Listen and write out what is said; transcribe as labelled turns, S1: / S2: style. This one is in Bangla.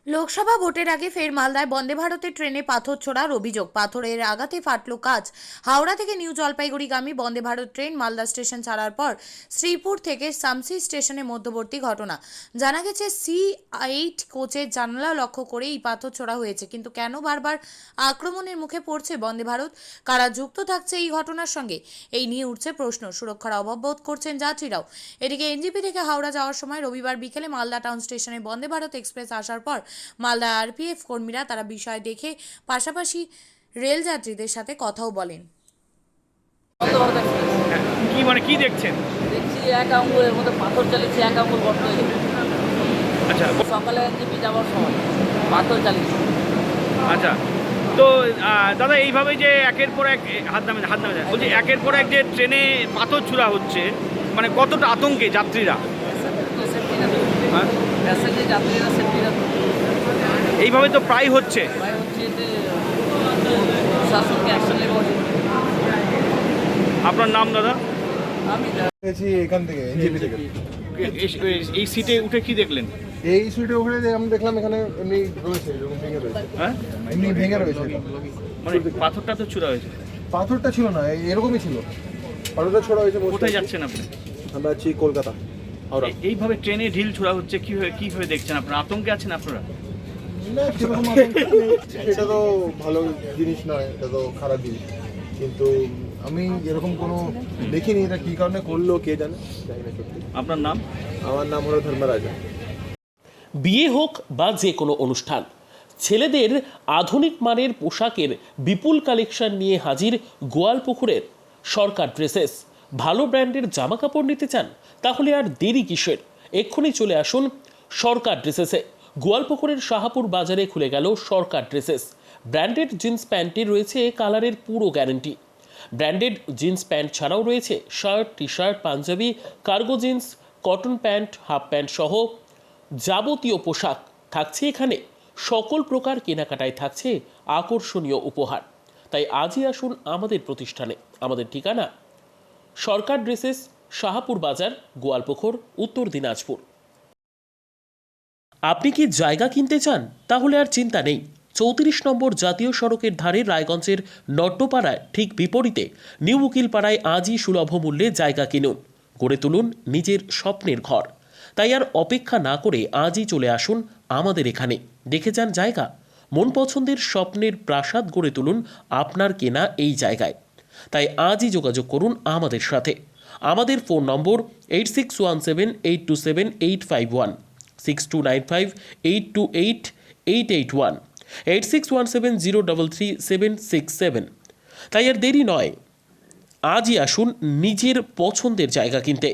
S1: লোকসভা ভোটের আগে ফের মালদায় বন্দে ভারতের ট্রেনে পাথর ছোড়ার অভিযোগ। পাথরের আঘাতে ফাটল কাঁচ। হাওড়া থেকে new জলপাইগুড়িগামী Vande Bharat train Malda station ছাড়ার পর শ্রীপুর থেকে সামসি স্টেশনের মধ্যবর্তী ঘটনা। জানা গেছে C8 কোচের জানালা লক্ষ্য করে এই পাথর ছোড়া হয়েছে। কিন্তু কেন বারবার আক্রমণের মুখে পড়ছে বন্দে ভারত? কারা যুক্ত থাকছে এই ঘটনার সঙ্গে? এই নিয়ে উঠছে প্রশ্ন। সুরক্ষার অভাব বোধ করছেন যাত্রীরাও। এদিকে এনজিপি থেকে হাওড়া যাওয়ার সময় রবিবার বিকেলে মালদা টাউন স্টেশনে বন্দে ভারত এক্সপ্রেস আসার পর মালদা আরপিএফ কর্মীরা তারা বিষয় দেখে পাশাপাশি রেল যাত্রীদের সাথে কথাও বলেন।
S2: কি দেখছেন?
S3: দেখছি এক আঙুলের মধ্যে পাথর চালিয়েছে, এক আঙুল গর্ত হয়ে গেছে।
S2: আচ্ছা
S3: সকালে এনজিপি যাওয়ার সময় পাথর চালিয়েছে।
S2: আচ্ছা, তো দাদা এইভাবে যে একের পর এক হাত নামে বলছি, একের পর এক যে ট্রেনে পাথর ছুড়া হচ্ছে, মানে কতটা আতঙ্কে যাত্রীরা? হ্যাঁ,
S3: প্যাসেঞ্জার যাত্রীরা সেফটিরা
S2: এইভাবে তো প্রায় হচ্ছে।
S3: প্রায় হচ্ছে যে শাসনকে অ্যাকশন নেব।
S2: আপনার নাম দাদা?
S3: আমি
S4: গেছি এখান থেকে এনজিপি থেকে।
S2: এই সিটে উঠে কি দেখলেন?
S4: এই সুইটে ওখানে যে আমি দেখলাম এখানে এমনি রয়েছে, এরকম ভেঙে রয়েছে।
S2: হ্যাঁ,
S4: এমনি ভেঙে রয়েছে এটা।
S2: মানে পাথরটা তো ছুড়া হয়েছে।
S4: পাথরটা ছিল না, এরকমই ছিল। পাথরটা ছোড়া হয়েছে।
S2: কোথায় যাচ্ছেন আপনি?
S4: আমরা আছি কলকাতা, হাওড়া।
S2: এইভাবে ট্রেনে ঢিল ছোড়া হচ্ছে, কিভাবে দেখছেন আপনারা? আতঙ্কে আছেন আপনারা?
S4: না, সেরকম আতঙ্ক নেই। এটা তো ভালো জিনিস নয়, এটা তো খারাপ জিনিস। কিন্তু আমি এরকম কোনো দেখিনি, এটা কী কারণে করলো কে জানে, জানি না সত্যি।
S2: আপনার নাম?
S4: আমার নাম হলো ধর্মরাজা।
S5: বিয়ে হোক বা যে কোনো অনুষ্ঠান, ছেলেদের আধুনিক মানের পোশাকের বিপুল কালেকশন নিয়ে হাজির গোয়ালপুকুরের সরকার ড্রেসেস। ভালো ব্র্যান্ডের জামা কাপড় নিতে চান? তাহলে আর দেরি কিসের? এক্ষুনি চলে আসুন সরকার ড্রেসেসে। গোয়ালপুকুরের শাহাপুর বাজারে খুলে গেল সরকার ড্রেসেস। ব্র্যান্ডেড জিন্স প্যান্টে রয়েছে কালারের পুরো গ্যারান্টি। ব্র্যান্ডেড জিন্স প্যান্ট ছাড়াও রয়েছে shirt, T shirt, punjabi, cargo jeans, cotton pant, half pant সহ যাবতীয় পোশাক থাকছে এখানে। সকল প্রকার কেনাকাটায় থাকছে আকর্ষণীয় উপহার। তাই আজই আসুন আমাদের প্রতিষ্ঠানে। আমাদের ঠিকানা সরকার ড্রেসেস, শাহাপুর বাজার, গোয়ালপুকুর, উত্তর দিনাজপুর। আপনি কি জায়গা কিনতে চান? তাহলে আর চিন্তা নেই। 34 নম্বর জাতীয় সড়কের ধারে রায়গঞ্জের নট্টপাড়ায় ঠিক বিপরীতে নিউ উকিলপাড়ায় আজই সুলভ মূল্যে জায়গা কিনুন, গড়ে তুলুন নিজের স্বপ্নের ঘর। তাই আর অপেক্ষা না করে আজই চলে আসুন আমাদের এখানে, দেখে যান জায়গা। মন পছন্দের স্বপ্নের প্রাসাদ গড়ে তুলুন আপনার কেনা এই জায়গায়। তাই আজই যোগাযোগ করুন আমাদের সাথে। আমাদের ফোন নম্বর 8617827851, 6295828881, 8617033767। তাই আর দেরি নয়, আজই আসুন নিজের পছন্দের জায়গা কিনতে।